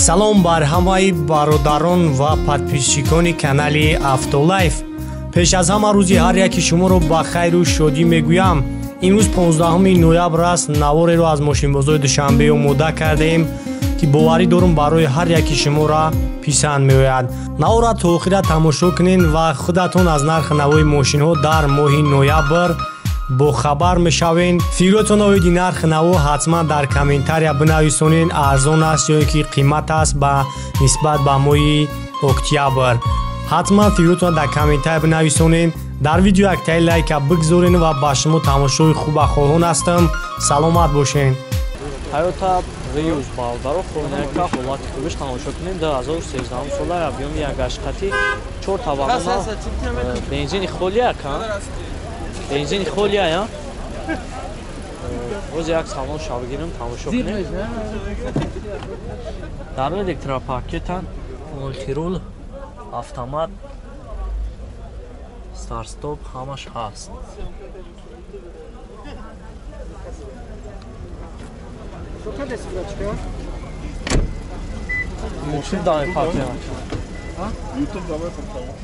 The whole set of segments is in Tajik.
салом бар ҳамаи бародарон ва подписчикони канали Автолайф. пеш аз ҳама рӯзи ҳар яки шуморо ба хайру шодӣ мегӯям. имрӯз 15 ноябр аст. навореро аз мошинбозои душанбе омода кардаем ки боварӣ дорум барои ҳар яки шуморо писанд меояд. навора то охира тамошо кунед ва худатон аз нархи навои мошинҳо дар моҳи ноябр бохабар мешавед. фикротон оиди нархи наво ҳатман дар комментария бинависонед. арзон аст ё ки қимат аст ба нисбат ба моҳи октябр. ҳатман фикротон дар комментария бинависонед. дар видео яктаи лайка бигзоред ва ба шумо тамошои хуба хоҳон ҳастам. саломат бошед. ҳаёта риюз балдаро хонека ҳолати хубиш тамошо кунед. 2013 сола объёми ягашқати 4 тавагона бензини холия кан бензини холия я рози як салон шавгирам тамошо кунед. дар электропакетан мультирул автомат старт-стоп ҳамаш ҳаст. YouTube давай пакет. YouTube давай пакет.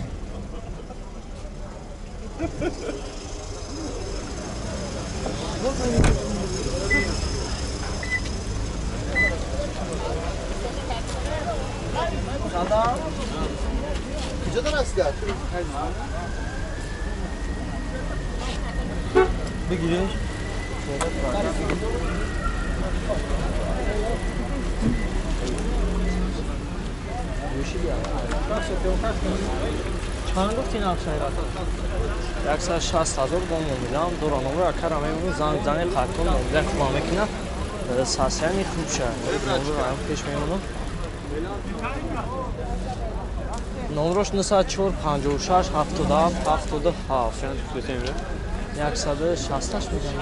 Kıcadan asker. Bir giriş. چند گفتین افشایرات؟ 160,000 بون میدم. دوران عمر اکر همه اون زنگ خطون مبلغ خواه میکنه. ساسیانی خوب شد. نمرو رو هم پیش میمونم. نمروش 94 56 77 77. Sen tutuyorsun Emre. 160'taş میدم.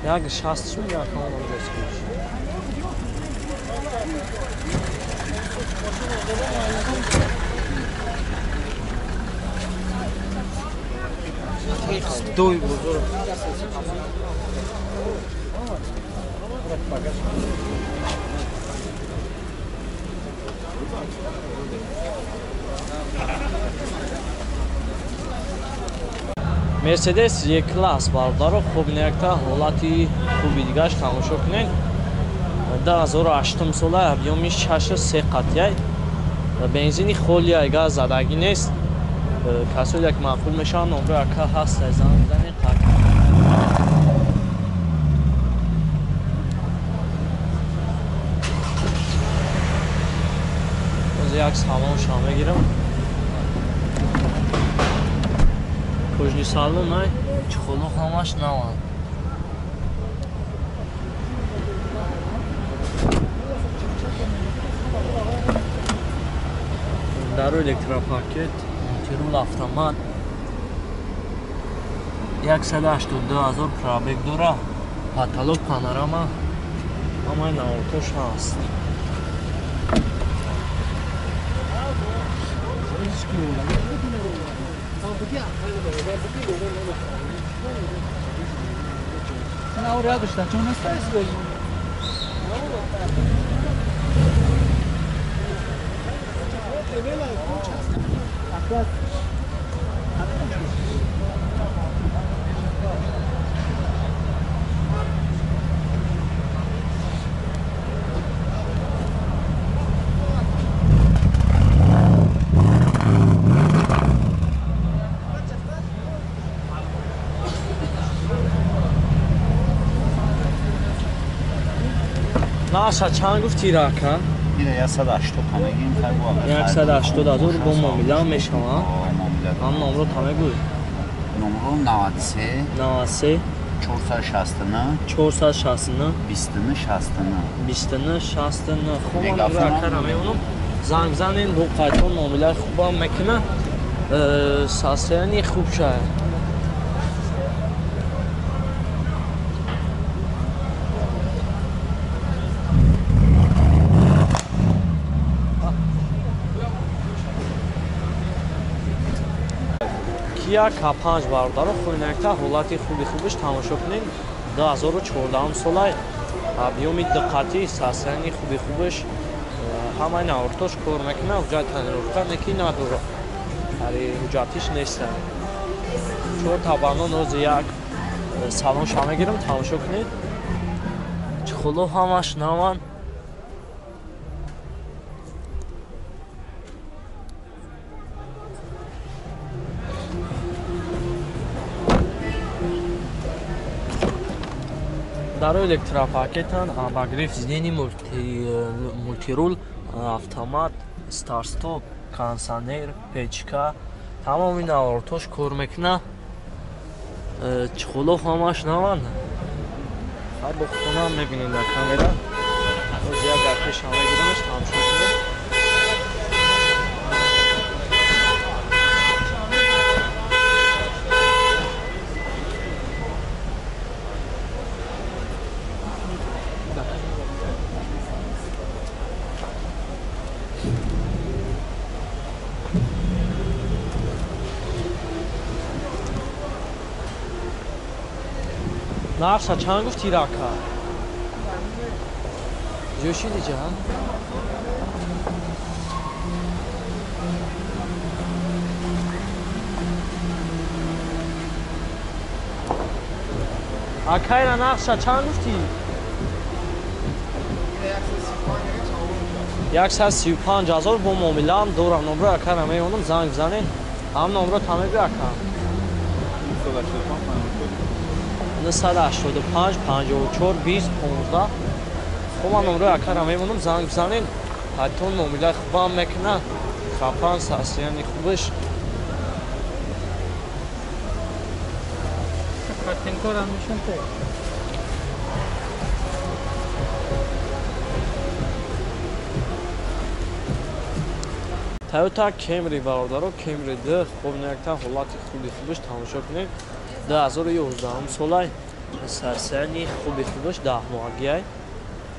Jak 60 میلیارد تومان اونجاست که دوی بزرگ Mercedes E-Class балдаро хуб некта ҳолати хуби дигаш тамошо кунед. 2008 сола объёми 6 қатъяй. бензини холия газ задагӣ нест. касои як маъқул мешавад. номро ака ҳаст зани қат. оз як салоншо мегирам. Кожни салон ай чухоло ҳамаш навад. дару электропакет, мультирул автомат. 182,000 пробег дора. Потолок панорама. ҳамаи навотош ҳаст. Sen oraya düştün. Çok nasıl istiyorsun? Наша чанд гуфти рака? Ина 180 тамаги ин хайвон. 180,000 бо муомила мешавад. ҳам номро тамагӯй. Номро 93 93 469 469 29 69. Хуб номро акара меонам. занг занен бо қайтон муомила хубам мекуна. сасияни хуб шаҳад. Kia K5 бародаро хӯйнакта ҳолати хуби хубиш тамошо кунед. 2014 солай объёми диққати сасрани хуби хубиш ҳамаи навортош кор мекунад. ҳуҷҷат танировка неки надора. ари ҳуҷҷатиш нест. 4 табанон рози як салон шама мегирам тамошо кунед. чихӯло ҳамаш наван. Дарои электропакетан абагриф зидени мультирул автомат старстоп кондиционер печка тамоми навортош кор мекунад. чихӯло ҳамаш наван. ҳар бо хунам мебинед дар камера. рози як гарки шама мегирамаш тамошо кунед. Нақша чанд гуфти рака? Ҷӯшиди ҷан? Акайра нақша чанд гуфти? 135,000 бо муомилаам дорам. Номро акайра меёнам занг бизанед. Ҳам номро тамеби ака. 985 54 20 15. خب من نمره اکرم میمونم زنگ بزنین حتی نمیله خوبم میکنه خفن ساسیانی خوبش Toyota Camry бародаро Camry 2 خب نکته حالت خوبش تماشا کنید 2011 سالای سرسانی خوبش 10 ماهگی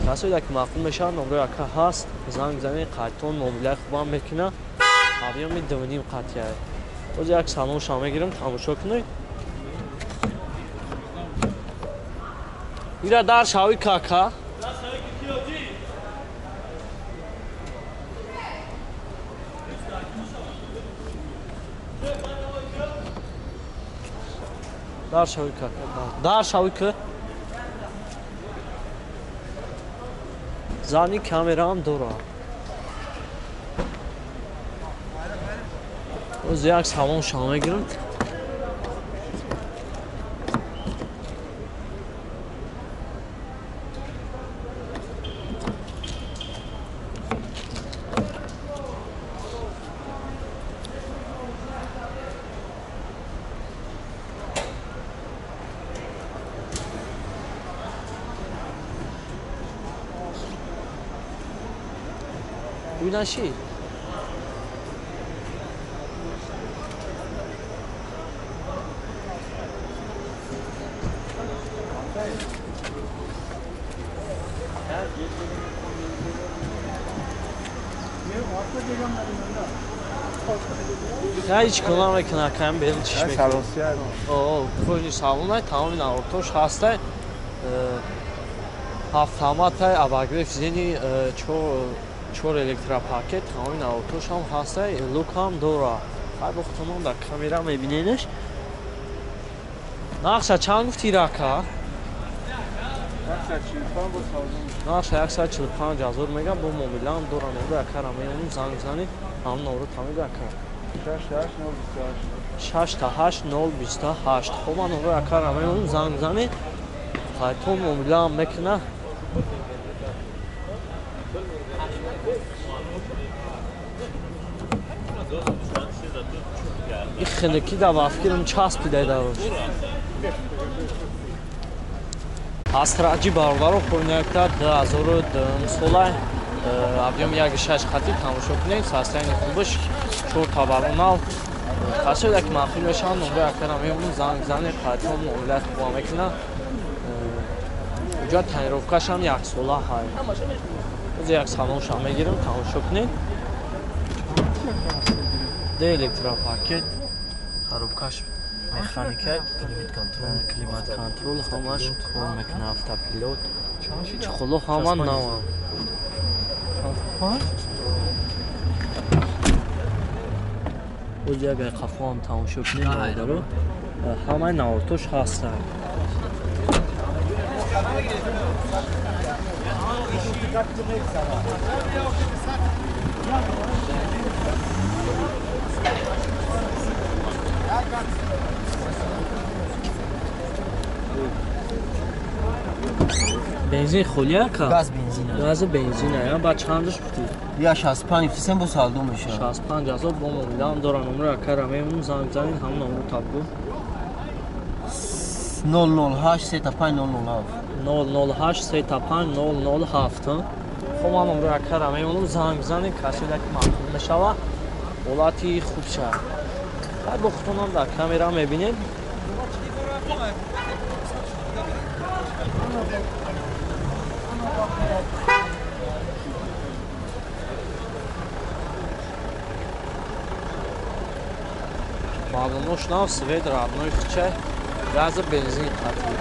کسایی که مقبول میشن نمره اکا هست زنگ بزنید قطعا معامله خوبم میکنه همیشه دوونیم قطعه باز یک سالون شما میگیرم تماشا کنید میره در شاوی کاکا در شاوی کاکا در شاوی که زانی کامرام دورا باز یک سالون شما میگیرم Güneşi. Ya hiç kullanmak nakan benim çişmek. O koyun savunay tamamen ortoş hasta. Автоматай абагриф зени чор электропакет ҳамин автош ҳам ҳастай лук ҳам дора ҳар вақт тамом дар камера мебинедаш нақша чанд гуфти рака нақша 145,000 мегам бо муомилаам дора номро акара меёнам занг бизанед ҳамин номро тамеби ака 68028 хоб ман номро акара меёнам занг бизанед қайтон муомилаам мекуна خنکی در وافکرم چسبیده داروش استراجی باردارو خورنیکتا 2002 سالای объем 1.6 خطی تماشا کنید ساستین خوبش 4 تابلونال کسایی که مخفی بشن نمره اکرم میمونم زنگ زنه قطعا معاملت خوبا میکنه اونجا تنیروفکش هم 1 ساله های از 1 سالون شما میگیرم تماشا کنید ده الکتروپاکت коробкаш механика, климат контрол ҳамаш кор мекунад, автопилот. Чухло ҳама нава. Оз ягай қафоам тамошо кунед наводаро. Ҳамаи навортош ҳастанд. Benzin xolya ka? Gaz benzin. Gazı benzin ya. Ba çandış kutu. Ya 65 fisem bu saldığım işe. 65 azab bu mulan dora numara karamem zamzanin ham numara tabu. 008 setapay 007. 008 setapay 007. خب ما numara karamem onu zamzanin kasiyadaki maqul meshava. Olati خوب شد. بعد با خودم در کامرا میبینید. Малонош нав свет родной хче газа бензин хатли.